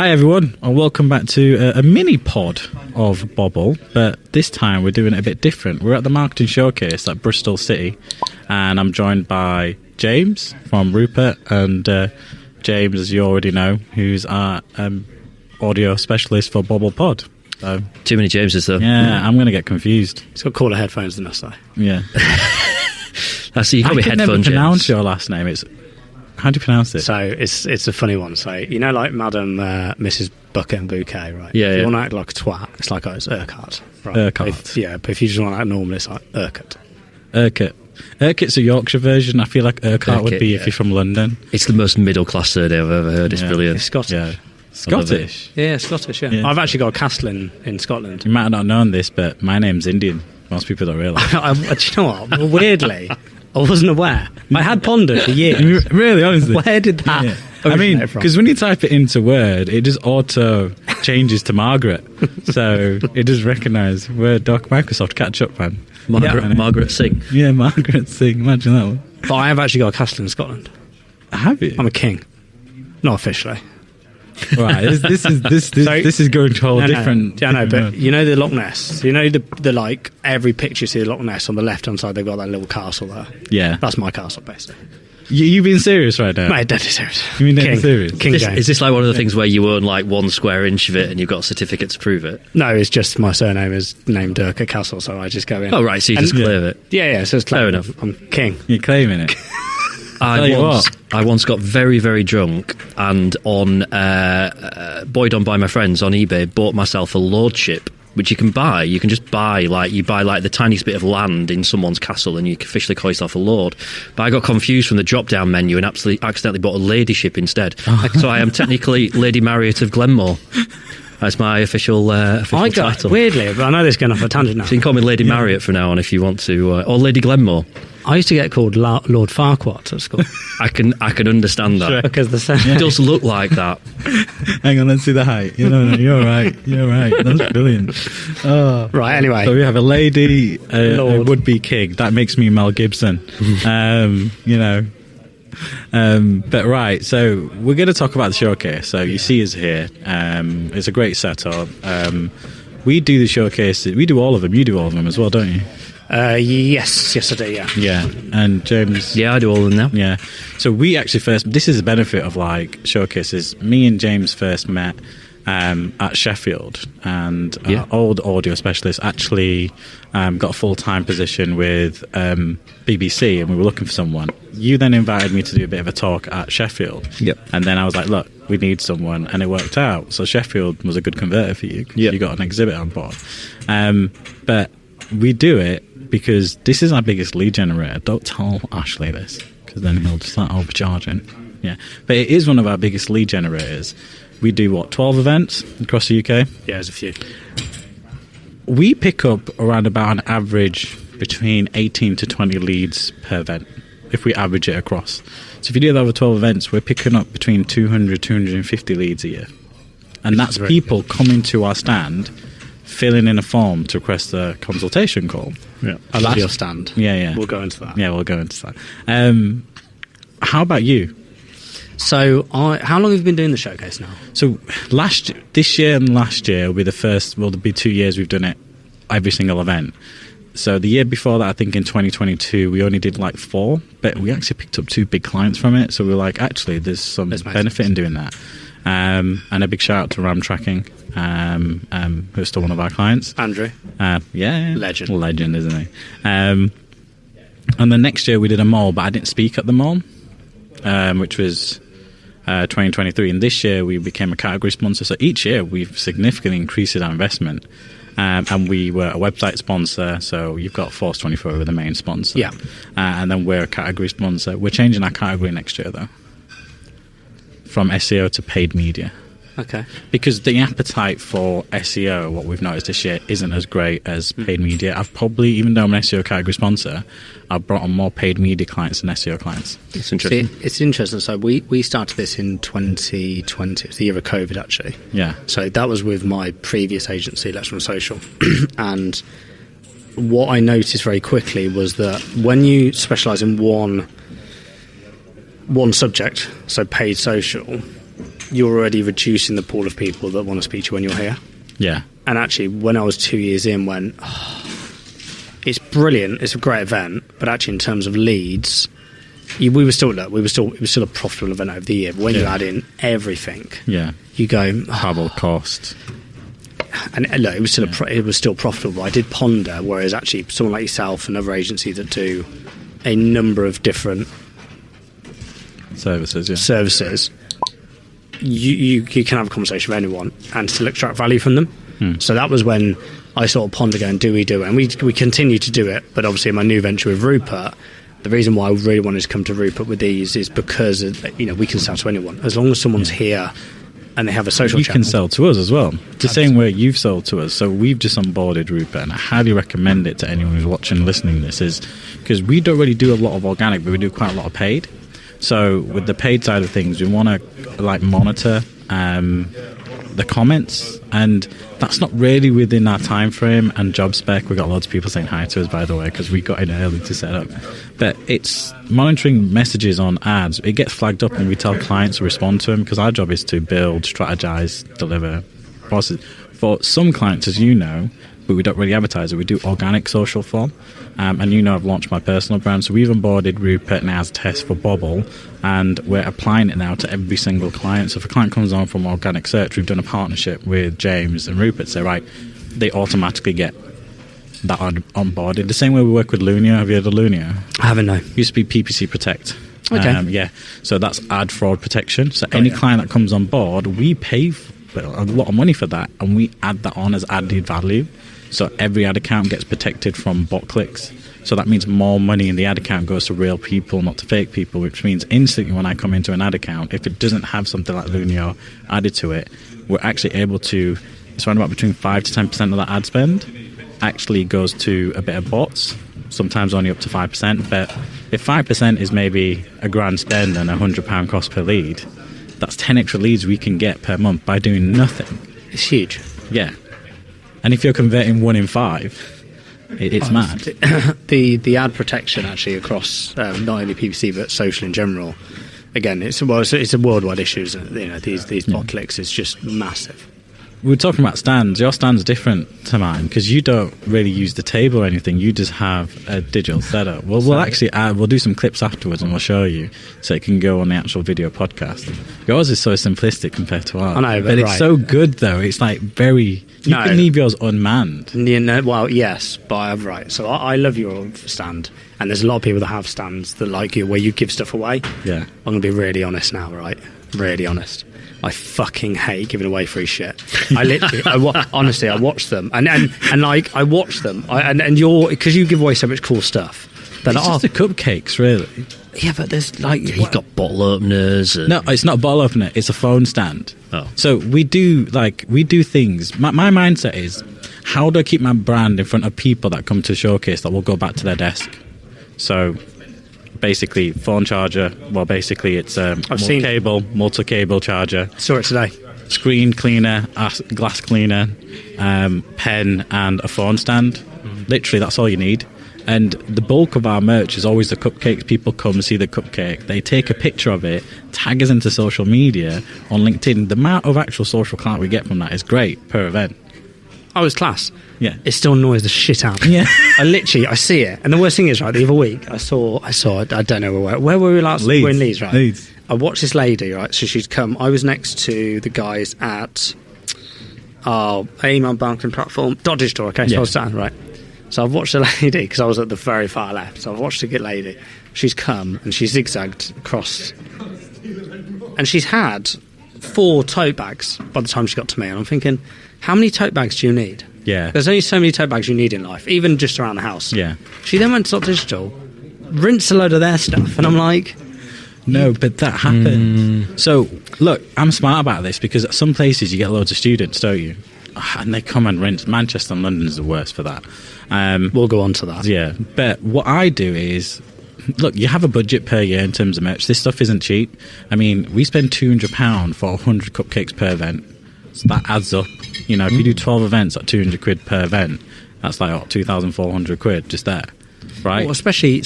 Hi everyone, and welcome back to a mini pod of Bobble, but this time we're doing it a bit different. We're at the Marketing Showcase at Bristol City, and I'm joined by James from Rupert, and James, as you already know, who's our audio specialist for BobblePod. So, too many Jameses though. Yeah, I'm going to get confused. It's got cooler headphones than us though. Yeah. So you got I me can headphone never pronounce James. your last name. How do you pronounce it? So it's a funny one. So you know, like Madam Mrs. Bucket and Bouquet, right? Yeah, If yeah. you want to act like a twat, it's like it's Urquhart. Right? Urquhart. But if you just want to act normal, it's like Urquhart. Urquhart. Urquhart's a Yorkshire version. I feel like Urquhart would be if you're from London. It's the most middle class surname I've ever heard. It's brilliant. It's Scottish. Yeah. Scottish? Yeah, Scottish. Yeah. Yeah. I've actually got a castle in Scotland. You might have not known this, but my name's Indian. Most people don't realise. Do you know what? Well, weirdly, I wasn't aware. I had pondered for years. Really, honestly. Where did that? Yeah. I mean, originate from? because when you type it into Word, it just auto changes to Margaret. So it does recognise Word doc Microsoft catch up, man. Margret Singh. Yeah, Margret Singh. Imagine that one. But I have actually got a castle in Scotland. Have you? I'm a king, not officially. Right. This is going to a whole different. Yeah, I know, different but road. you know the Loch Ness. You know the like every picture you see the Loch Ness on the left hand side. They've got that little castle there. Yeah. That's my castle, basically. You being serious right now? Mate, deadly serious. You mean deadly King. serious? King Is James. this like one of the things where you own like 1 square inch of it and you've got a certificate to prove it? No, it's just my surname is named Urquhart Castle, so I just go in. Oh right, so you just claim it. Yeah, so it's Fair enough. I'm king. You're claiming it. Tell you I once got very, very drunk and buoyed on by my friends on eBay, bought myself a lordship, which you can buy. You can just buy, the tiniest bit of land in someone's castle and you can officially call yourself a lord. But I got confused from the drop-down menu and absolutely accidentally bought a ladyship instead. So I am technically Lady Marriott of Glenmore. That's my official title. Weirdly, but I know this is going off a tangent now. So you can call me Lady Marriott from now on if you want to, or Lady Glenmore. I used to get called Lord Farquaad at school. I can understand that. Because It does look like that. Hang on, let's see the height. No, you're right. You're right. That's brilliant. Oh. Right, anyway. So we have a lady, a Lord. would-be king. That makes me Mel Gibson. But right, so we're going to talk about the showcase. So you see us here. It's a great setup. We do the showcase. We do all of them. You do all of them as well, don't you? Yes, I do, yeah. Yeah. And James... Yeah, I do all of them now. Yeah. So we actually first... This is the benefit of, like, showcases. Me and James first met at Sheffield, and our old audio specialist actually got a full-time position with BBC, and we were looking for someone. You then invited me to do a bit of a talk at Sheffield. Yep. And then I was like, look, we need someone, and it worked out. So Sheffield was a good converter for you. Yep. You got an exhibit on board. But we do it because this is our biggest lead generator. Don't tell Ashley this, because then he'll just start overcharging. Yeah. But it is one of our biggest lead generators. We do, 12 events across the UK? Yeah, there's a few. We pick up around about an average between 18 to 20 leads per event, if we average it across. So if you do that over 12 events, we're picking up between 200, 250 leads a year. And that's people coming to our stand, filling in a form to request a consultation call. Yeah, I love your stand. Yeah. We'll go into that. Yeah, we'll go into that. How about you? So, how long have you been doing the showcase now? So this year and last year will be the first, well, there'll be 2 years we've done it, every single event. So the year before that, I think in 2022, we only did like 4, but we actually picked up 2 big clients from it. So we were like, actually, there's some benefit in doing that. And a big shout out to Ram Tracking, who's still one of our clients. Andrew. Yeah. Legend, isn't he? And then next year we did a mall, but I didn't speak at the mall, which was 2023. And this year we became a category sponsor. So each year we've significantly increased our investment. And we were a website sponsor, so you've got Force24 with the main sponsor. Yeah. And then we're a category sponsor. We're changing our category next year, though, from SEO to paid media. Okay. Because the appetite for SEO, what we've noticed this year, isn't as great as paid media. I've probably, even though I'm an SEO category sponsor, I've brought on more paid media clients than SEO clients. It's interesting. It's interesting. So we started this in 2020. It's the year of COVID, actually. Yeah. So that was with my previous agency, Let's Run Social. And what I noticed very quickly was that when you specialise in one subject, so paid social, you're already reducing the pool of people that want to speak to you when you're here. Yeah. And actually, when I was 2 years in, it's brilliant, it's a great event, but actually in terms of leads, it was still a profitable event over the year. But when you add in everything, you go travel cost. And look, it was still profitable. I did ponder, whereas actually someone like yourself and other agencies that do a number of different services, you can have a conversation with anyone and still extract value from them. So that was when I sort of pondered going, do we do it? And we continue to do it, but obviously in my new venture with Rupert, the reason why I really wanted to come to Rupert with these is because we can sell to anyone as long as someone's here and they have a social channel. You can sell to us as well, the same way you've sold to us. So we've just onboarded Rupert, and I highly recommend it to anyone who's watching and listening to this, is because we don't really do a lot of organic, but we do quite a lot of paid. So with the paid side of things, we want to monitor the comments, and that's not really within our time frame and job spec. We got loads of people saying hi to us, by the way, because we got in early to set up. But it's monitoring messages on ads. It gets flagged up and we tell clients to respond to them, because our job is to build, strategize, deliver. For some clients, as you know, but we don't really advertise it, we do organic social form. And I've launched my personal brand, so we've onboarded Rupert now as a test for Bobble, and we're applying it now to every single client. So if a client comes on from organic search, we've done a partnership with James and Rupert, so they automatically get that onboarded. The same way we work with Lunia. Have you heard of Lunia? I haven't, no. It used to be PPC Protect. Okay. So that's ad fraud protection. So any client that comes on board, we pay a lot of money for that, and we add that on as added value. So every ad account gets protected from bot clicks. So that means more money in the ad account goes to real people, not to fake people, which means instantly when I come into an ad account, if it doesn't have something like Lunia added to it, we're actually able to, it's around about between 5 to 10% of that ad spend actually goes to a bit of bots, sometimes only up to 5%. But if 5% is maybe £1,000 spend and £100 cost per lead, that's 10 extra leads we can get per month by doing nothing. It's huge. Yeah. And if you're converting 1 in 5, it's mad. The ad protection actually across not only PPC but social in general, again, it's a worldwide issue, isn't it? These bot clicks is just massive. We were talking about stands. Your stand's different to mine because you don't really use the table or anything. You just have a digital setup. Well, we'll do some clips afterwards and we'll show you so it can go on the actual video podcast. Yours is so simplistic compared to ours. I know, but it's so good though. It's like very. You can leave yours unmanned. Well, yes, but right. So I love your stand, and there's a lot of people that have stands that like you where you give stuff away. Yeah, I'm gonna be really honest now, right? Really honest. I fucking hate giving away free shit. I literally, honestly, I watch them, and I watch them, and you're because you give away so much cool stuff. It's just the cupcakes, really. Yeah, but there's you've got bottle openers. No, it's not a bottle opener. It's a phone stand. Oh, so we do things. My mindset is, how do I keep my brand in front of people that come to showcase that will go back to their desk? So. Basically, phone charger. Well, basically, it's multi-cable charger. Saw it today. Screen cleaner, glass cleaner, pen, and a phone stand. Literally, that's all you need. And the bulk of our merch is always the cupcakes. People come see the cupcake. They take a picture of it, tag us into social media on LinkedIn. The amount of actual social clout we get from that is great per event. Oh, it's class. Yeah. It still annoys the shit out of me. Yeah. I see it. And the worst thing is, right, the other week, I saw I don't know where were we last? Leeds. We're in Leeds, right? Leeds. I watched this lady, right, so she'd come, I was next to the guys at email banking platform, Digital, okay, so I was sat, right. So I've watched the lady, because I was at the very far left, so I've watched the good lady. She's come, and she's zigzagged across, and she's had 4 tote bags by the time she got to me, and I'm thinking, how many tote bags do you need? Yeah. There's only so many tote bags you need in life, even just around the house. Yeah. She then went to Digital, rinsed a load of their stuff, and I'm like... No, but that happened. So, look, I'm smart about this because at some places you get loads of students, don't you? And they come and rinse. Manchester and London is the worst for that. We'll go on to that. Yeah. But what I do is... Look, you have a budget per year in terms of merch. This stuff isn't cheap. I mean, we spend £200 for 100 cupcakes per event. So that adds up. You know, if you do 12 events at £200 per event, that's like £2,400 just there, right? Well, especially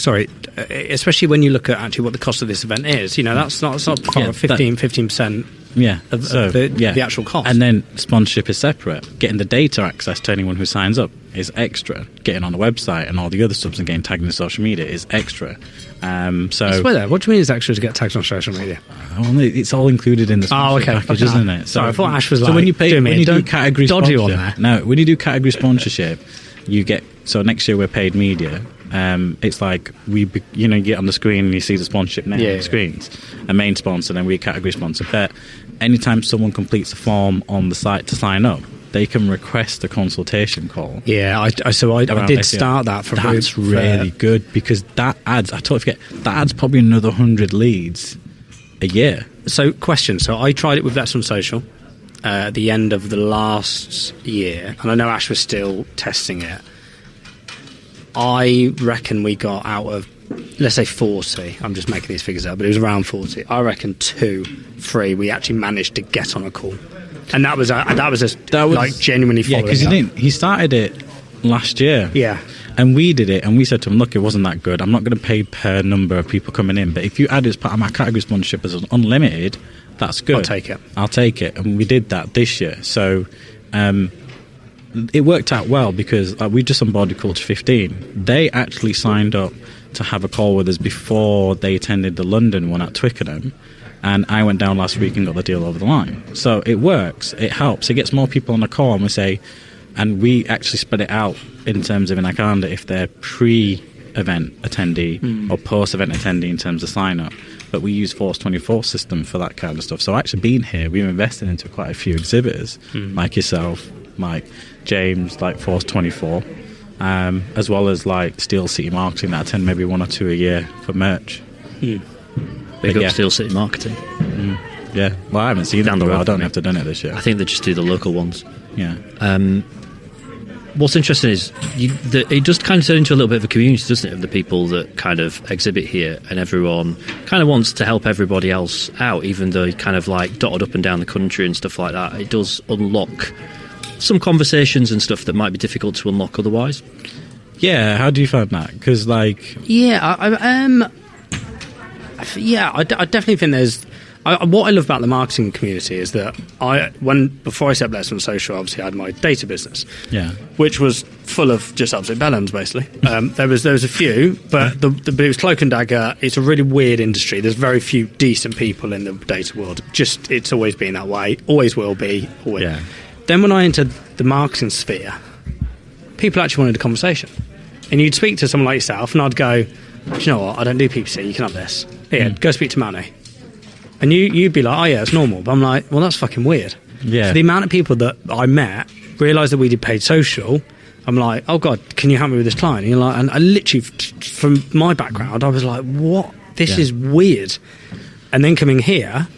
when you look at actually what the cost of this event is. You know, that's not part of 15%. Yeah. of So, the actual cost. And then sponsorship is separate. Getting the data access to anyone who signs up is extra. Getting on the website and all the other stuff and getting tagged in social media is extra. I swear that. What do you mean it's extra to get tagged on social media? Well, it's all included in the sponsorship package, isn't it? So I thought Ash was so when you pay, when you do category dodgy sponsorship, on there. no, when you do category sponsorship, you get. So next year we're paid media. It's like you get on the screen and you see the sponsorship name on the screens, a main sponsor, then we category sponsor. But anytime someone completes a form on the site to sign up, they can request a consultation call. Yeah, I did start that for that's really good because that adds. I totally forget that adds probably another 100 leads a year. So, question. So I tried it with Let's on Social at the end of the last year, and I know Ash was still testing it. I reckon we got out of, let's say 40, I'm just making these figures up, but it was around 40. I reckon 2, 3 we actually managed to get on a call. And that was genuinely following because he started it last year. Yeah. And we did it, and we said to him, look, it wasn't that good. I'm not going to pay per number of people coming in, but if you add it as part of my category sponsorship as unlimited, that's good. I'll take it. And we did that this year. So it worked out well because we just onboarded Culture 15. They actually signed up to have a call with us before they attended the London one at Twickenham. And I went down last week and got the deal over the line. So it works. It helps. It gets more people on the call, and we actually spread it out in terms of in our calendar if they're pre-event attendee or post-event attendee in terms of sign-up. But we use Force 24 system for that kind of stuff. So actually being here, we've invested into quite a few exhibitors, like yourself, like James, like Force 24, as well as like Steel City Marketing that attend maybe 1 or 2 a year for merch. Big up Steel City Marketing. Yeah, well, I haven't seen them. I don't have to done it this year. I think they just do the local ones. Yeah. What's interesting is it just kind of turn into a little bit of a community, doesn't it, of the people that kind of exhibit here, and everyone kind of wants to help everybody else out, even though kind of like dotted up and down the country and stuff like that. It does unlock some conversations and stuff that might be difficult to unlock otherwise. Yeah, how do you find that? Because like... I definitely think there's... what I love about the marketing community is that before I set up Let's on Social, obviously I had my data business, which was full of just absolute bellends, basically. There was a few, but it was cloak and dagger. It's a really weird industry. There's very few decent people in the data world. Just it's always been that way. Always will be. Always. Yeah. Then when I entered the marketing sphere, people actually wanted a conversation, and you'd speak to someone like yourself, and I'd go, do you know what? I don't do PPC. You can have this. Here, go speak to Manny. And you'd be like, oh yeah, it's normal. But I'm like, well, that's fucking weird. Yeah. So the amount of people that I met realised that we did paid social. I'm like, oh God, can you help me with this client? And you're like, and I literally, from my background, I was like, what? This is weird. And then coming here,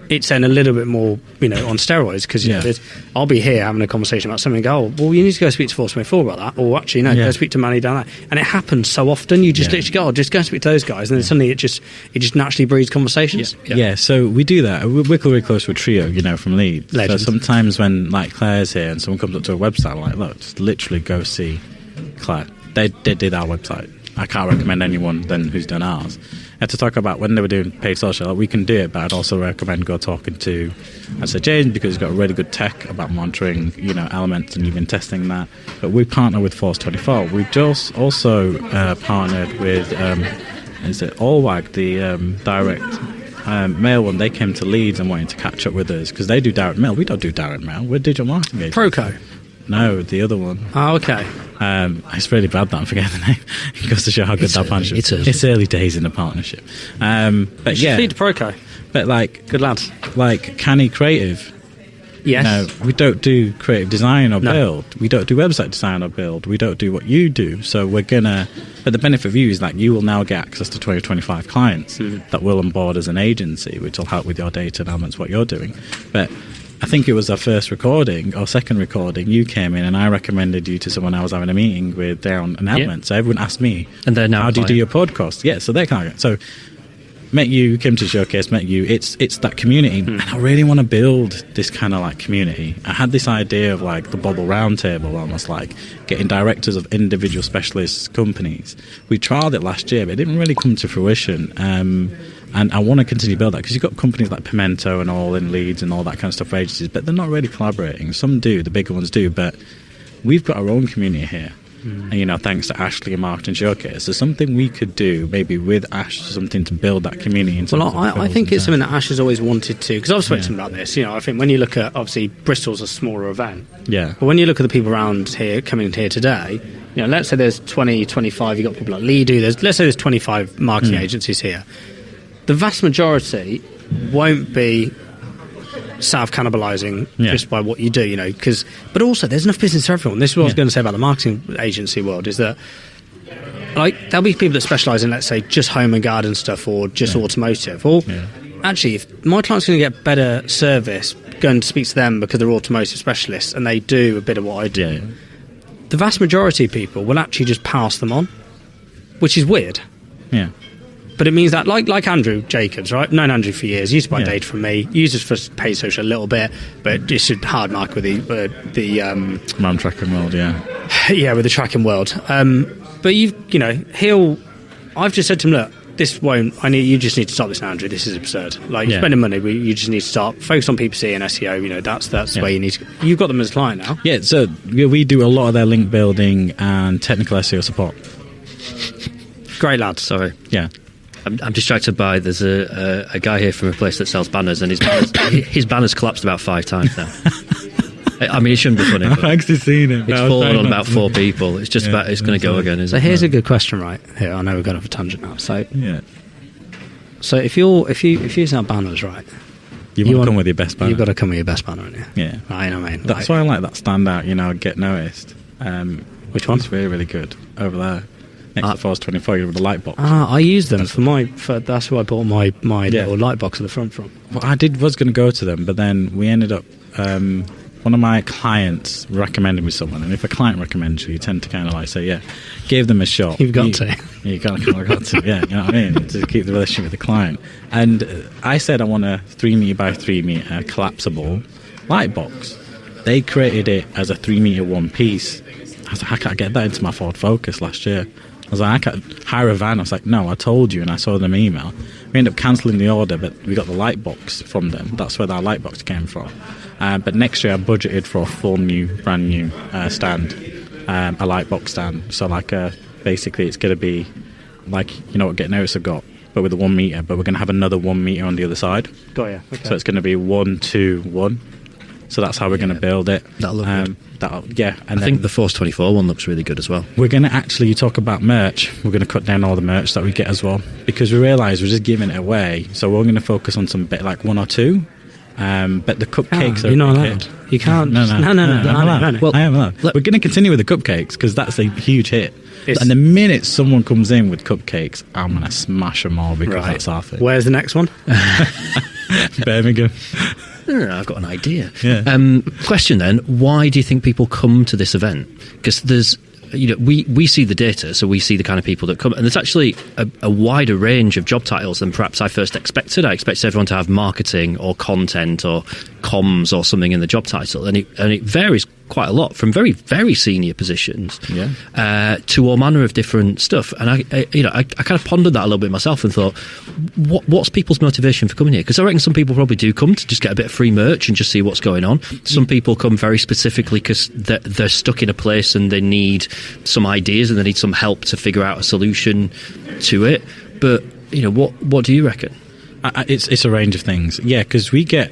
it's then a little bit more, on steroids, because I'll be here having a conversation about something and go, oh, well, you need to go speak to Force 24 about that, or actually, no, go speak to Manny down there. And it happens so often, you just literally go, oh, just go speak to those guys, and then suddenly it just naturally breeds conversations. Yeah, so we do that. We're very close with Trio, from Leeds. Legend. So sometimes when, like, Claire's here and someone comes up to a website, I'm like, look, just literally go see Claire. They did our website. I can't recommend anyone then who's done ours. I had to talk about when they were doing paid social, like, we can do it, but I'd also recommend go talking to, I'd say, James, because he's got really good tech about monitoring, elements, and you've been testing that. But we partner with Force 24. We just also partnered with, Allwag, the direct mail one. They came to Leeds and wanted to catch up with us because they do direct mail. We don't do direct mail. We're digital marketing agents. Proco? No, the other one. Oh, okay. It's really bad that I'm forgetting the name. It goes to show how good that partnership is. It's early days in the partnership. But yeah. Feed Proco. But like... Good lads. Like Canny Creative. Yes. We don't do creative design or build. We don't do website design or build. We don't do what you do. So we're going to... But the benefit of you is that you will now get access to 20 or 25 clients that will onboard as an agency, which will help with your data and elements, what you're doing. But... I think it was our first recording or second recording. You came in and I recommended you to someone I was having a meeting with down an element. So everyone asked me, and they're now how do you do your podcast? Yeah, so they can't. So met you, came to the showcase, met you. It's that community, and I really want to build this kind of like community. I had this idea of like the Bobble Roundtable, almost like getting directors of individual specialist companies. We trialed it last year, but it didn't really come to fruition. And I want to continue to build that, because you've got companies like Pimento and all in Leeds and all that kind of stuff for agencies, but they're not really collaborating. Some do, the bigger ones do, but we've got our own community here. And, you know, thanks to Ashley and Marketing Showcase, there's something we could do maybe with Ash, something to build that community. Well, I think it's something that Ash has always wanted to, because I've spoken to him about this. You know, I think when you look at, obviously Bristol's a smaller event, but when you look at the people around here coming here today, you know, let's say there's 20, 25, you've got people like Ledo, let's say there's 25 marketing agencies here. The vast majority won't be self-cannibalising just by what you do, you know, but also there's enough business for everyone. This is what I was going to say about the marketing agency world, is that like there'll be people that specialise in, let's say, just home and garden stuff, or just automotive, or actually if my client's going to get better service going to speak to them because they're automotive specialists and they do a bit of what I do, the vast majority of people will actually just pass them on, which is weird. But it means that, like Andrew Jacobs, right? Known Andrew for years. Used to buy data from me. Uses for paid social a little bit, but it's a hard mark with the Man tracking world, with the tracking world. But you know, I've just said to him, look, this won't. You just need to stop this now, Andrew. This is absurd. Like you're spending money, you just need to start focus on PPC and SEO. You know, that's where you need to. You've got them as a client now. Yeah. So we do a lot of their link building and technical SEO support. Great lad. Sorry. Yeah. I'm distracted by there's a guy here from a place that sells banners, and his banners collapsed about 5 times now. I mean, it shouldn't be funny. I've actually seen it. It's fallen on about 4 people. It's just about it's going to go again. Isn't so here's a good question, right? Here, I know we've got off a tangent now. So if you sell banners, right? You want to come with your best banner. You've got to come with your best banner, in here. Yeah. Right, I mean, that's why I like that standout. You know, get noticed. Which one? It's really, really good over there. Next to Force 24, with the light box. I use them that's who I bought my little light box at the front from. Well, I was going to go to them, but then we ended up. One of my clients recommended me someone, and if a client recommends you tend to kind of like say, yeah, give them a shot. You've got to. You got to, yeah, you know what I mean, to keep the relationship with the client. And I said I want a 3 metre by 3 metre collapsible light box. They created it as a 3 metre one piece. I was like, I can't get that into my Ford Focus last year. I was like, I can't hire a van. I was like, no, I told you, and I saw them email. We ended up cancelling the order, but we got the light box from them. That's where that light box came from. But next year I budgeted for a full brand new stand, a light box stand. So like basically it's going to be like, you know what Get Notice have got, but with a 1 metre, but we're going to have another 1 metre on the other side. Got you. Okay. So it's going to be 1, 2, 1. So that's how we're going to build it. That'll look good. And I think the Force 24 one looks really good as well. We're going to actually talk about merch. We're going to cut down all the merch that we get as well, because we realise we're just giving it away. So we're going to focus on some bit like 1 or 2. But the cupcakes are... You're not allowed. You can't... No. No. Well, I am allowed. We're going to continue with the cupcakes, because that's a huge hit. And the minute someone comes in with cupcakes, I'm going to smash them all, because that's our thing. Where's the next one? Birmingham. I've got an idea. Yeah. Question then, why do you think people come to this event? Because there's, you know, we see the data, so we see the kind of people that come, and there's actually a wider range of job titles than perhaps I first expected. I expected everyone to have marketing or content or comms or something in the job title, and it varies quite a lot, from very, very senior positions to all manner of different stuff. And I kind of pondered that a little bit myself and thought, what's people's motivation for coming here? Because I reckon some people probably do come to just get a bit of free merch and just see what's going on. Some people come very specifically because they're stuck in a place and they need some ideas and they need some help to figure out a solution to it. But you know, what do you reckon? It's a range of things. Yeah, because we get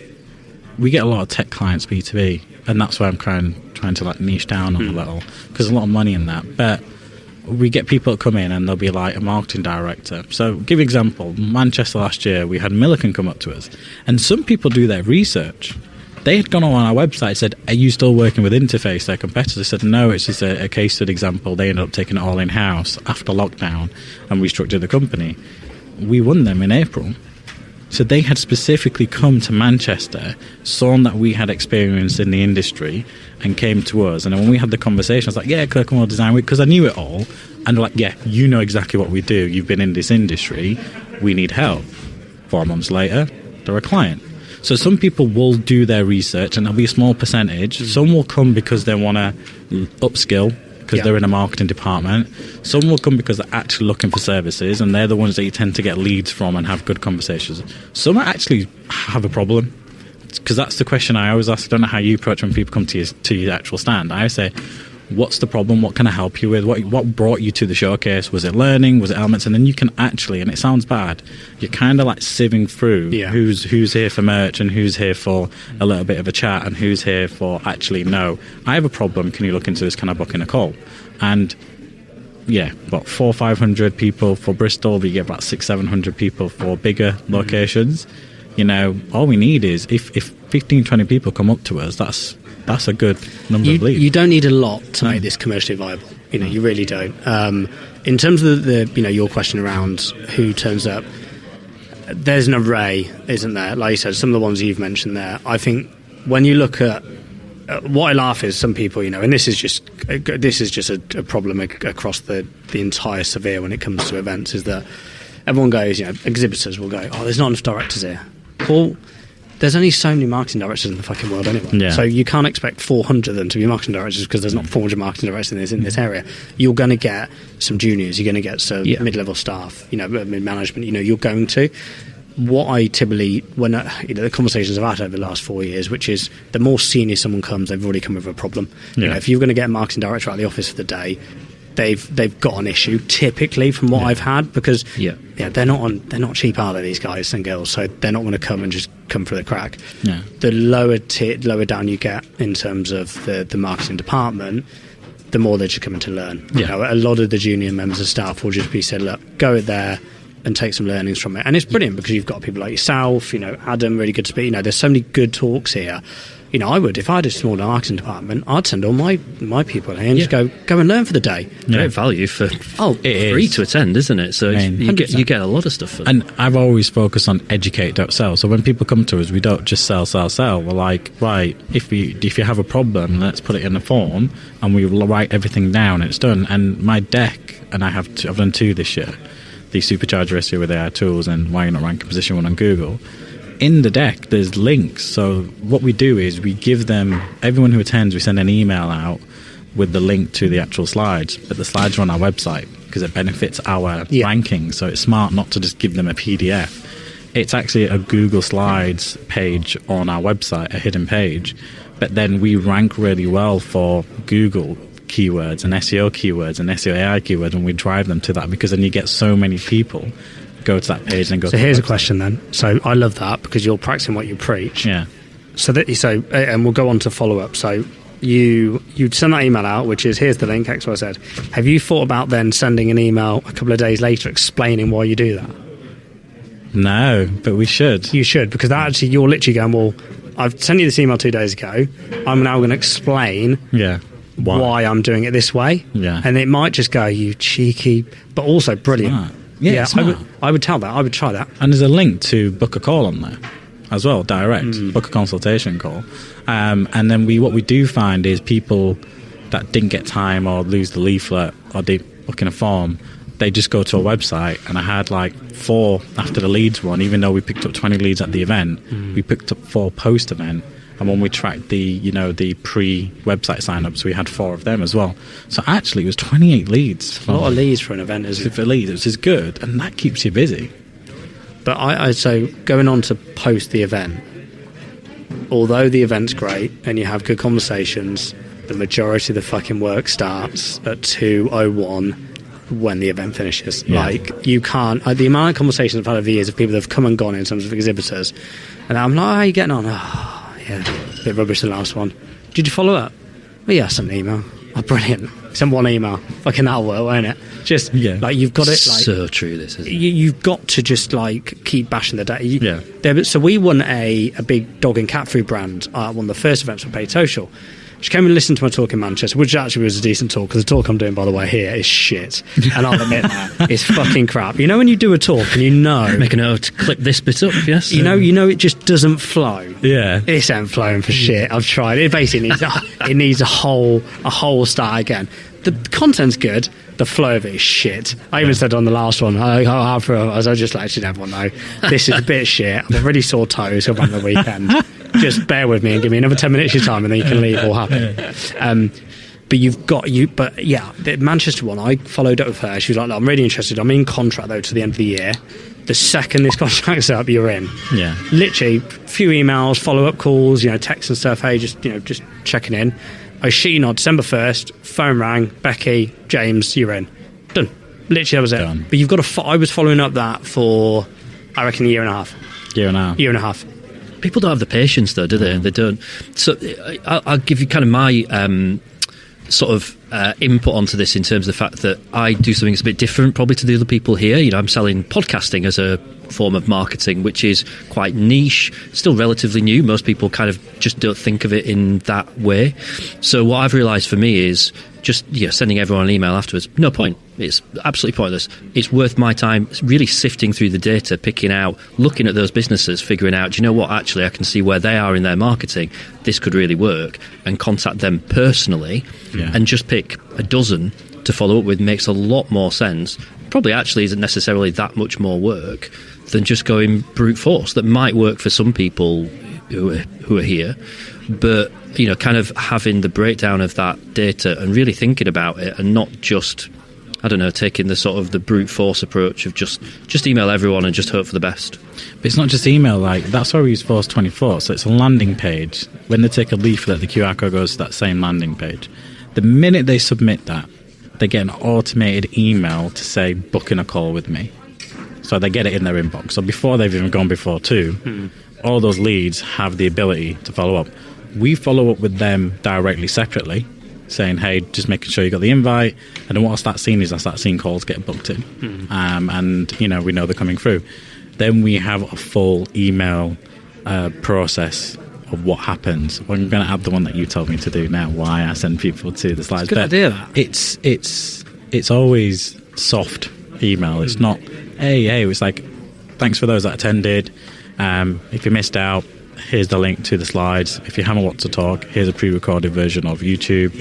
a lot of tech clients B2B, and that's why I'm trying to like niche down on a little, because there's a lot of money in that. But we get people that come in and they'll be like a marketing director. So give you an example, Manchester last year we had Milliken come up to us, and some people do their research. They had gone on our website, said, are you still working with Interface, their competitor? Said no, it's just a case study example. They ended up taking it all in-house after lockdown and restructured the company. We won them in April. So they had specifically come to Manchester, saw that we had experience in the industry, and came to us. And then when we had the conversation, I was like, yeah, Clerkenwell Design Week, because I knew it all. And they're like, yeah, you know exactly what we do. You've been in this industry. We need help. 4 months later, they're a client. So some people will do their research, and there'll be a small percentage. Some will come because they want to upskill, because they're in a marketing department. Some will come because they're actually looking for services, and they're the ones that you tend to get leads from and have good conversations. Some actually have a problem, because that's the question I always ask. I don't know how you approach when people come to your actual stand. I say, what's the problem? What can I help you with? What brought you to the showcase? Was it learning? Was it elements? And then you can actually, and it sounds bad, you're kind of like sieving through who's here for merch and who's here for a little bit of a chat and who's here for actually, no, I have a problem. Can you look into this? Can I book in a call? And about 400 or 500 people for Bristol, but you get about 600-700 people for bigger locations. You know, all we need is if 15-20 people come up to us, that's a good number of leads. You don't need a lot to make this commercially viable. You know, you really don't. In terms of the your question around who turns up, there's an array, isn't there? Like you said, some of the ones you've mentioned there. I think when you look at what I laugh is some people, and this is just a problem across the entire sphere when it comes to events, is that everyone goes, exhibitors will go, oh, there's not enough directors here. Well, there's only so many marketing directors in the fucking world anyway. Yeah. So you can't expect 400 of them to be marketing directors because there's not 400 marketing directors in this area. You're going to get some juniors. You're going to get some mid-level staff, mid-management. You're going to. What I typically, when the conversations I've had over the last 4 years, which is the more senior someone comes, they've already come with a problem. Yeah. If you're going to get a marketing director out of the office for the day, they've got an issue typically from what I've had, because they're not cheap, are they, these guys and girls? So they're not going to come and just come through the crack. Yeah. The lower down you get in terms of the marketing department, the more they're just coming to learn. A lot of the junior members of staff will just be said, look, go there and take some learnings from it. And it's brilliant because you've got people like yourself, Adam, really good to speak. There's so many good talks here. I would, if I had a small marketing department, I'd send all my people here and just go and learn for the day. Great value for free to attend, isn't it? So you get a lot of stuff for them. And I've always focused on educate, don't sell. So when people come to us, we don't just sell. We're like, right, if you have a problem, let's put it in a form, and we write everything down, and it's done. And my deck, and I've done 2 this year, the Supercharger SEO with AI tools and why you're not ranking position 1 on Google. In the deck, there's links. So what we do is we give them, everyone who attends, we send an email out with the link to the actual slides. But the slides are on our website because it benefits our ranking. So it's smart not to just give them a PDF. It's actually a Google Slides page on our website, a hidden page. But then we rank really well for Google keywords and SEO keywords and SEO AI keywords, and we drive them to that, because then you get so many people go to that page and go. So here's a question then. So I love that, because you're practicing what you preach. Yeah. So and we'll go on to follow up. So you send that email out, which is, here's the link, X, Y, Z. Have you thought about then sending an email a couple of days later explaining why you do that? No, but we should. You should, because that actually, you're literally going, well, I've sent you this email 2 days ago. I'm now going to explain why I'm doing it this way. Yeah. And it might just go, you cheeky, but also brilliant. Smart. Yeah, I would tell that. I would try that. And there's a link to book a call on there as well, direct. Book a consultation call. And then what we do find is people that didn't get time or lose the leaflet or they book in a form, they just go to a website. And I had like 4 after the leads one, even though we picked up 20 leads at the event, we picked up 4 post-event. And when we tracked the pre-website sign-ups, we had 4 of them as well. So actually, it was 28 leads. A lot of leads for an event, isn't it? For leads, which is good, and that keeps you busy. But I'd say, going on to post the event, although the event's great and you have good conversations, the majority of the fucking work starts at 2:01 when the event finishes. Yeah. Like, you can't... the amount of conversations I've had over the years of people that have come and gone in terms of exhibitors, and I'm like, how are you getting on? Yeah, a bit rubbish the last one. Did you follow up? Well, yeah, I sent an email. Oh, brilliant. Send 1 email. Fucking that'll work, won't it? Just, you've got it, so true, this, isn't it? You've got to just, keep bashing the data. So we won a big dog and cat food brand at one of the first events for Paid Social. She came and listened to my talk in Manchester, which actually was a decent talk, because the talk I'm doing, by the way, here is shit. And I'll admit that. It's fucking crap. You know when you do a talk and you know... Make a note to clip this bit up, yes. You know it just doesn't flow. Yeah. It's ain't flowing for shit. I've tried. It basically needs a whole start again. The content's good. The flow of it is shit. I even said on the last one, I was just letting everyone know, this is a bit shit. I'm already sore toes around the weekend. Just bear with me and give me another 10 minutes of your time, and then you can leave all happy. But the Manchester one, I followed up with her. She was like, no, I'm really interested. I'm in contract though to the end of the year. The second this contract's up, you're in. Yeah. Literally, a few emails, follow-up calls, texts and stuff. Hey, just checking in. I shit you not, December 1st, phone rang, Becky, James, you're in. Done. Literally, that was it. Done. But you've got to... I was following up that for, I reckon, a year and a half. Year and a half. People don't have the patience, though, do they? They don't. So I'll give you kind of my input onto this in terms of the fact that I do something that's a bit different probably to the other people here. I'm selling podcasting as a form of marketing, which is quite niche, still relatively new. Most people kind of just don't think of it in that way. So what I've realised for me is just sending everyone an email afterwards. No point. It's absolutely pointless. It's worth my time really sifting through the data, picking out, looking at those businesses, figuring out, do you know what, actually I can see where they are in their marketing. This could really work, and contact them personally and just pick a dozen to follow up with. Makes a lot more sense. Probably actually isn't necessarily that much more work than just going brute force. That might work for some people who are here, but kind of having the breakdown of that data and really thinking about it, and not just, I don't know, taking the sort of the brute force approach of just email everyone and just hope for the best. But it's not just email, that's why we use Force 24. So it's a landing page. When they take a leaflet, the QR code goes to that same landing page. The minute they submit that, they get an automated email to say, booking a call with me. So they get it in their inbox. So before they've even gone before two, all those leads have the ability to follow up. We follow up with them directly, separately, saying, hey, just making sure you got the invite. And then what I start seeing is calls get booked in. And, we know they're coming through. Then we have a full email process of what happens. Well, I'm going to add the one that you told me to do now, why I send people to the slides. It's a good idea, that. It's always soft email. It's not, hey, it's like, thanks for those that attended. If you missed out, here's the link to the slides. If you haven't watched the talk, here's a pre-recorded version of YouTube.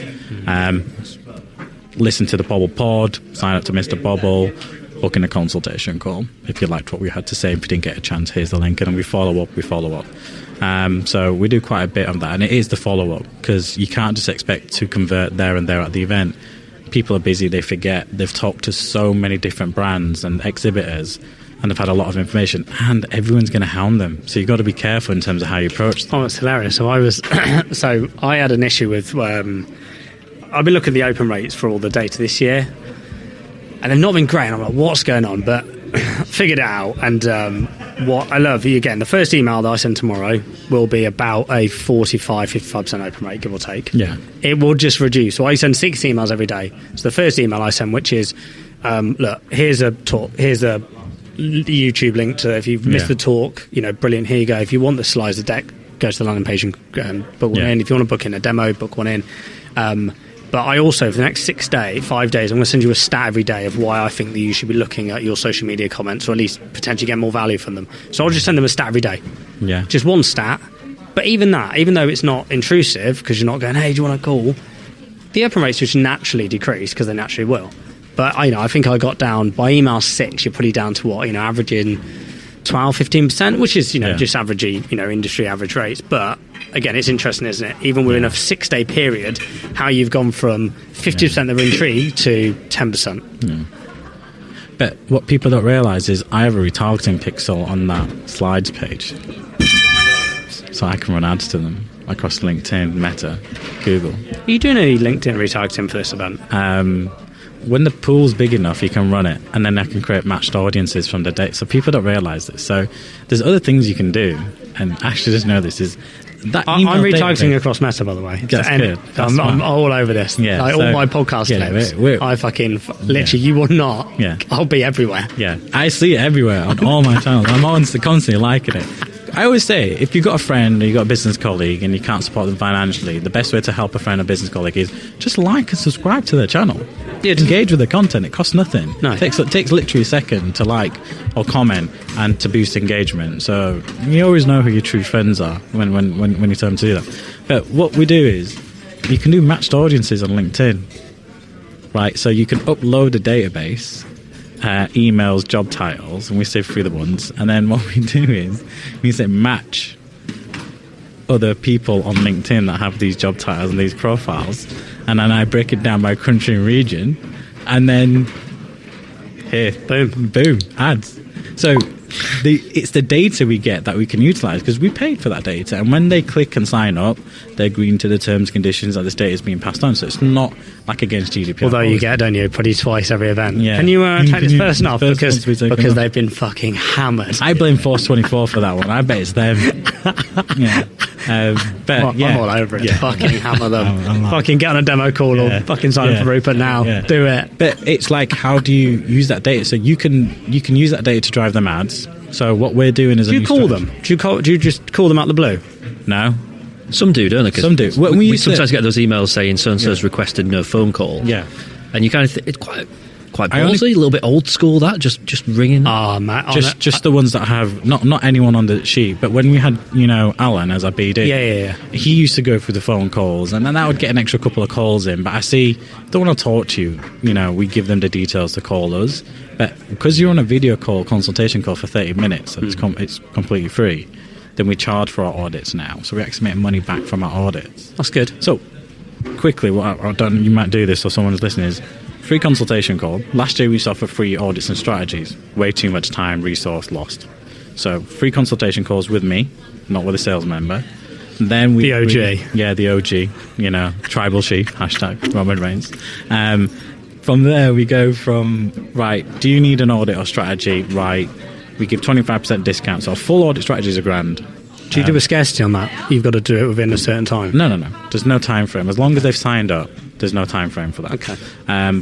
Listen to the Bobble Pod, sign up to Mr. Bobble, book in a consultation call. If you liked what we had to say, if you didn't get a chance, here's the link. And then we follow up. So we do quite a bit on that. And it is the follow-up, because you can't just expect to convert there and there at the event. People are busy, they forget. They've talked to so many different brands and exhibitors, and they've had a lot of information, and everyone's going to hound them. So you've got to be careful in terms of how you approach them. Oh, it's hilarious. So I had an issue with, I've been looking at the open rates for all the data this year, and they've not been great. And I'm like, what's going on? But figured it out. And what I love, again, the first email that I send tomorrow will be about a 45-55% open rate, give or take. Yeah. It will just reduce. So I send 6 emails every day. So the first email I send, which is, look, here's a talk, here's a YouTube link to, if you've missed the talk, brilliant, here you go. If you want the slides, the deck, go to the landing page and book one in. If you want to book in a demo, book one in. But I also, for the next 5 days, I'm going to send you a stat every day of why I think that you should be looking at your social media comments, or at least potentially get more value from them. So I'll just send them a stat every day. Yeah. Just one stat. But even that, even though it's not intrusive, because you're not going, hey, do you want to call? The open rates just naturally decrease, because they naturally will. But I think I got down by email 6. You're pretty down to what, averaging 12-15%, which is just averaging industry average rates. But again, it's interesting, isn't it? Even within a 6-day period, how you've gone from 50% that were intrigued to 10%. Yeah. But what people don't realise is I have a retargeting pixel on that slides page, so I can run ads to them across LinkedIn, Meta, Google. Are you doing any LinkedIn retargeting for this event? When the pool's big enough, you can run it, and then I can create matched audiences from the data. So people don't realise this. So there's other things you can do, and Ashley doesn't know this, is that I'm retargeting across Meta, by the way. That's good. I'm all over this. Yeah, all my podcast clips. I fucking literally, you will not. Yeah. I'll be everywhere. Yeah, I see it everywhere on all my channels. I'm constantly liking it. I always say, if you've got a friend or you've got a business colleague and you can't support them financially, the best way to help a friend or business colleague is just like and subscribe to their channel. Yeah, engage with the content. It costs nothing. No. It takes literally a second to like or comment and to boost engagement. So you always know who your true friends are when you tell them to do that. But what we do is you can do matched audiences on LinkedIn. Right, so you can upload a database, emails, job titles, and we sift through the ones. And then what we do is we say match other people on LinkedIn that have these job titles and these profiles. And then I break it down by country and region. And then here, boom, ads. So it's the data we get that we can utilise because we paid for that data. And when they click and sign up, they're agreeing to the terms and conditions that this data is being passed on. So it's not like against GDPR. Although you get, don't you, probably twice every event. Yeah. Can you take this person off because they've been fucking hammered? I blame Force24 for that one. I bet it's them. Yeah. But I'm all over it. Yeah. Fucking hammer them. Fucking get on a demo call or fucking sign up for Rupert now. Yeah. Do it. But it's like, how do you use that data? So you can use that data to drive them ads. So what we're doing is... Do you call them? Do you just call them out the blue? No. Some do, don't they? Some do. We sometimes get those emails saying so-and-so's requested no phone call. Yeah. And you kind of think it's quite ballsy, a little bit old school, that, just ringing. Oh, Matt. Just the ones that have, not anyone on the sheet, but when we had, Alan as our BD, yeah. He used to go through the phone calls, and then that would get an extra couple of calls in. But I see, they want to talk to you, we give them the details to call us. But because you're on a video call, consultation call for 30 minutes, so it's completely free, then we charge for our audits now. So we actually make money back from our audits. That's good. So, quickly, what I've done, you might do this or someone's listening, is free consultation call. Last year we used to offer free audits and strategies. Way too much time, resource lost. So, free consultation calls with me, not with a sales member. And then the OG. The OG, tribal chief, # Roman Reigns. From there, we go from, right, do you need an audit or strategy? Right, we give 25% discount. So a full audit strategy is $1,000. Do you do a scarcity on that? You've got to do it within a certain time? No. There's no time frame. As long as they've signed up, there's no time frame for that. Okay.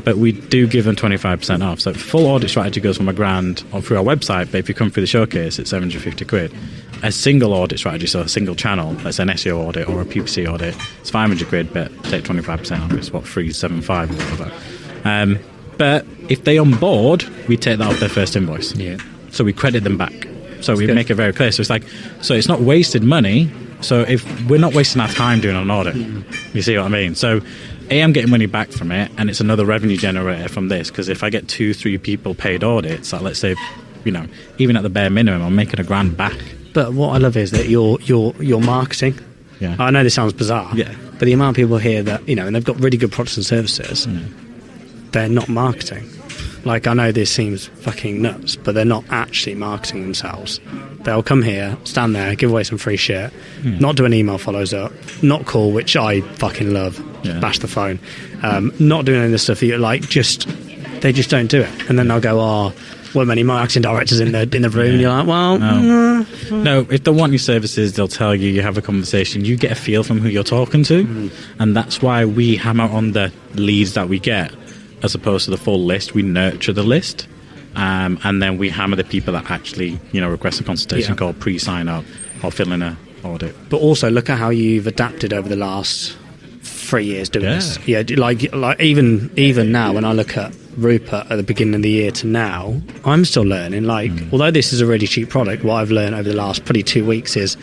But we do give them 25% off. So full audit strategy goes from $1,000 on through our website, but if you come through the showcase, it's £750. A single audit strategy, so a single channel, that's an SEO audit or a PPC audit, it's £500, but take 25% off. It's $375 or whatever. But if they onboard, we take that off their first invoice. Yeah. So we credit them back. So That's we good. make it very clear. So it's not wasted money. So if we're not wasting our time doing an audit, you see what I mean? So I'm getting money back from it, and it's another revenue generator from this. Because if I get 2-3 people paid audits, like let's say, even at the bare minimum, I'm making $1,000 back. But what I love is that your marketing. Yeah. I know this sounds bizarre. Yeah. But the amount of people here that and they've got really good products and services, they're not marketing. Like, I know this seems fucking nuts, but they're not actually marketing themselves. They'll come here, stand there, give away some free shit, not do an email follows up, not call, which I fucking love, bash the phone, not doing any of this stuff that you like, they just don't do it. And then they'll go, well, many marketing directors in the room, and you're like, well... No, if they want your services, they'll tell you, you have a conversation, you get a feel from who you're talking to, and that's why we hammer on the leads that we get, as opposed to the full list. We nurture the list, and then we hammer the people that actually, request a consultation call, pre-sign up, or fill in a audit. But also, look at how you've adapted over the last 3 years doing this. Yeah, like even now, when I look at Rupert at the beginning of the year to now, I'm still learning. Although this is a really cheap product, what I've learned over the last probably 2 weeks is,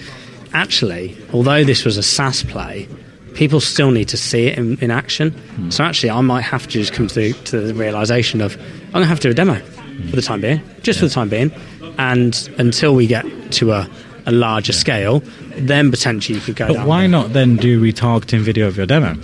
actually, although this was a SaaS play, people still need to see it in action. So actually, I might have to just come to the realisation of, I'm going to have to do a demo for the time being, for the time being, and until we get to a larger scale, then potentially you could go down. But why not then do retargeting video of your demo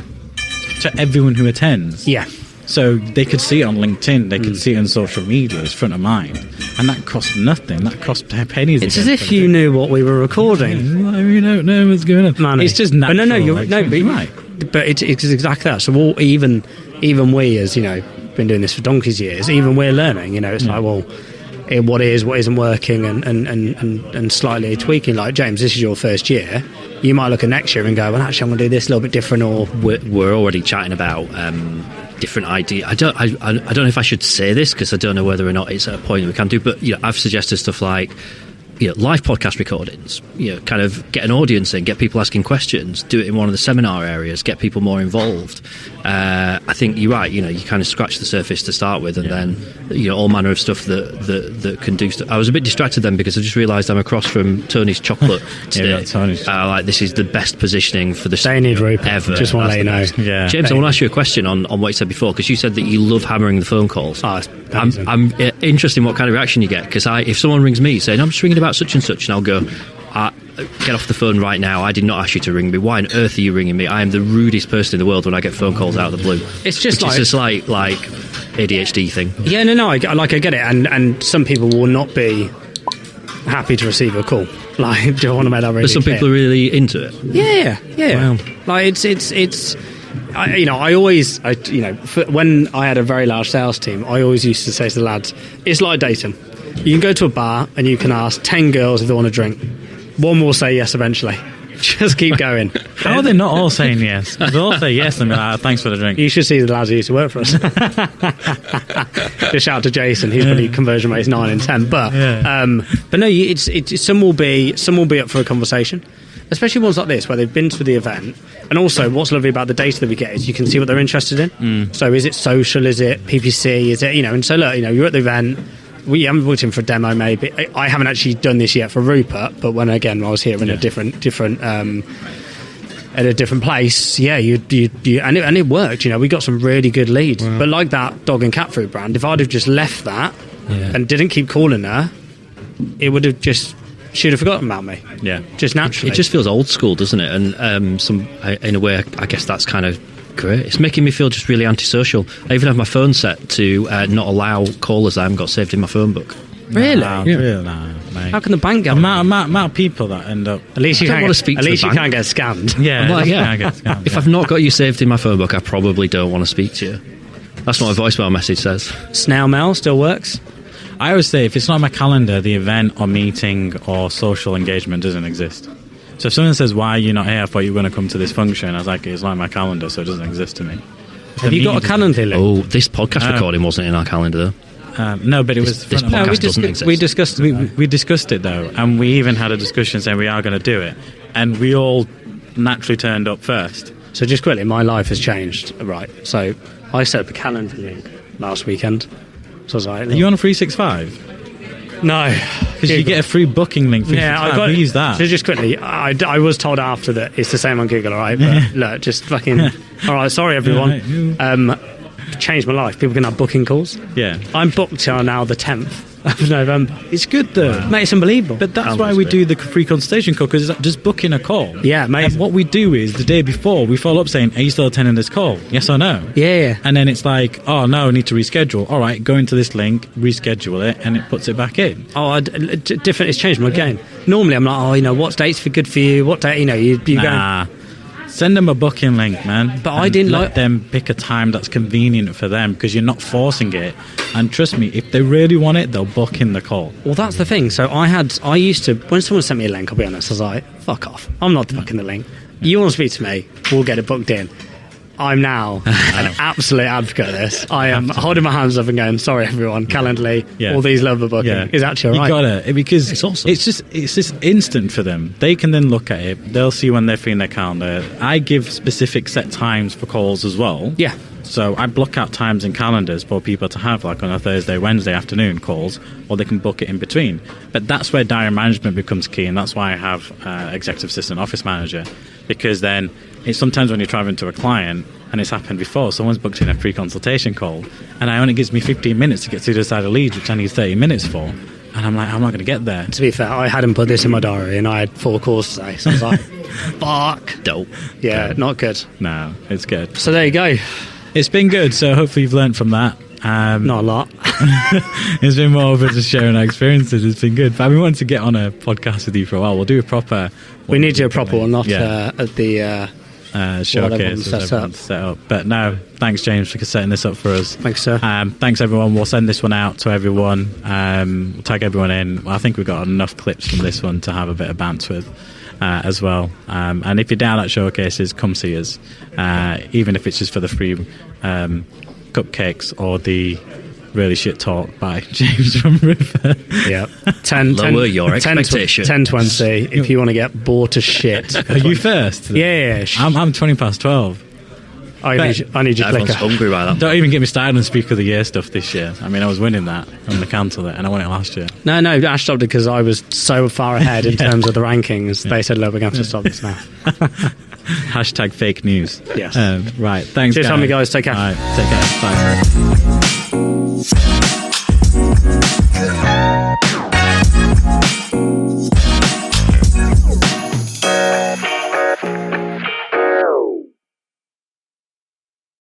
to everyone who attends? Yeah. So they could see it on LinkedIn, they could see it on social media, it's front of mind. And that costs nothing, that costs pennies. It's as if you knew what we were recording. We don't know what's going on. Man, it's just natural. But you're right. But it's exactly that. So even we, as been doing this for donkey's years, even we're learning, it's like, well, what isn't working and slightly tweaking. Like, James, this is your first year. You might look at next year and go, well, actually, I'm going to do this a little bit different. Or we're already chatting about different ideas. I don't know if I should say this because I don't know whether or not it's at a point that we can do. But I've suggested stuff like live podcast recordings, kind of get an audience in, get people asking questions, do it in one of the seminar areas, get people more involved. I think you're right, you kind of scratch the surface to start with, and then all manner of stuff that can do stuff. I was a bit distracted then because I just realised I'm across from Tony's Chocolate today. This is the best positioning for the they need Rupert ever. Just want to let you know. Yeah. James, I want to ask you a question on what you said before, because you said that you love hammering the phone calls. I'm interested in what kind of reaction you get, because if someone rings me saying I'm just ringing about such and such, and I'll go, get off the phone right now, I did not ask you to ring me, why on earth are you ringing me? I am the rudest person in the world when I get phone calls out of the blue. It's just like ADHD thing. Yeah, no, I get it, and some people will not be happy to receive a call. Like, do you want to make that really But some clear? people are really into it. Yeah. Wow. Like when I had a very large sales team, I always used to say to the lads, it's like dating. You can go to a bar and you can ask 10 girls if they want a drink. One will say yes eventually. Just keep going. How are they not all saying yes? They all say yes and be like, thanks for the drink. You should see the lads who used to work for us. Just shout out to Jason. His probably conversion rate is 9 in 10. But no, it's some will be up for a conversation, especially ones like this where they've been to the event. And also, what's lovely about the data that we get is you can see what they're interested in. So, is it social? Is it PPC? Is it And so look, you're at the event. We haven't booked him for a demo, maybe. I haven't actually done this yet for Rupert, but when I was here in a different at a different place, and it worked. We got some really good leads. Wow. But like that dog and cat food brand, if I'd have just left that and didn't keep calling her, it would have she'd have forgotten about me. Yeah, just naturally. It just feels old school, doesn't it? And in a way, I guess that's kind of great. It's making me feel just really antisocial. I even have my phone set to not allow callers that I haven't got saved in my phone book. Really? Really? Mate. How can the bank get amount of people that end up? At least you can't want to speak. At least you can't get scammed. Can't get scammed. If I've not got you saved in my phone book, I probably don't want to speak to you. That's what my voicemail message says. Snail mail still works. I always say if it's not on my calendar, the event or meeting or social engagement doesn't exist. So if someone says, why are you not here? I thought you were going to come to this function. I was like, it's not on my calendar, so it doesn't exist to me. Have you got a calendar link? Oh, this podcast recording wasn't in our calendar, though. No, but it was. This podcast doesn't exist. We discussed it though, and we even had a discussion saying we are going to do it, and we all naturally turned up first. So just quickly, my life has changed. Right, so I set up a calendar link last weekend. So I was like, are you on a 365? No, because you get a free booking link. We use that. So just quickly, I was told after that it's the same on Google, all right? But look, just fucking. All right, sorry everyone. Changed my life. People can have booking calls. Yeah, I'm booked till now the 10th of November. It's good though, mate. It's unbelievable. But that's why we do the free consultation call, because it's just booking a call. Yeah, mate. And what we do is the day before we follow up saying, "Are you still attending this call? Yes or no?" Yeah. And then it's like, "Oh no, I need to reschedule." All right, go into this link, reschedule it, and it puts it back in. Oh, different. It's changed my game. Normally, I'm like, what dates are good for you? What date? You go. Send them a booking link, man. But I didn't let them pick a time that's convenient for them, because you're not forcing it. And trust me, if they really want it, they'll book in the call. Well, that's the thing. So I used to, when someone sent me a link, I'll be honest, I was like, fuck off. I'm not booking the link. You want to speak to me, we'll get it booked in. I'm now an absolute advocate of this. I am holding my hands up and going, sorry everyone, Calendly, all these love the booking is actually all right. You got it, because it's awesome. It's just instant for them. They can then look at it. They'll see when they're free in their calendar. I give specific set times for calls as well. Yeah. So I block out times in calendars for people to have, like on a Thursday, Wednesday afternoon calls, or they can book it in between. But that's where diary management becomes key, and that's why I have executive assistant office manager, because then it's sometimes when you're traveling to a client, and it's happened before, someone's booked in a free consultation call, and it only gives me 15 minutes to get to the side of Leeds, which I need 30 minutes for. And I'm like, I'm not going to get there. To be fair, I hadn't put this in my diary, and I had 4 calls today, so I was like, fuck. Dope. Yeah, not good. No, it's good. So there you go. It's been good, so hopefully you've learned from that. Not a lot. It's been more of just sharing our experiences. It's been good. But I've been wanting to get on a podcast with you for a while. We'll do a proper... We need to do a proper one, not at the... showcase set up. But no, thanks James for setting this up for us. Thanks sir. Thanks everyone. We'll send this one out to everyone. We'll tag everyone in. I think we've got enough clips from this one to have a bit of banter with as well. And if you're down at showcases, come see us, even if it's just for the free cupcakes or the really shit talk by James from Rupert. Yeah. 10, Lower your expectation. 10:20 if you want to get bored to shit. Are you first? Yeah. I'm 20 past 12. I need your Everyone's clicker. hungry by that. Don't even get me started on Speaker of the Year stuff this year. I mean, I was winning that, and they cancelled it, and I won it last year. No, Ash stopped it because I was so far ahead in terms of the rankings. They said, look, we're going to have to stop this now. Hashtag fake news. Yes. Right, thanks, Cheers, guys. guys. Take care. All right, take care. Bye.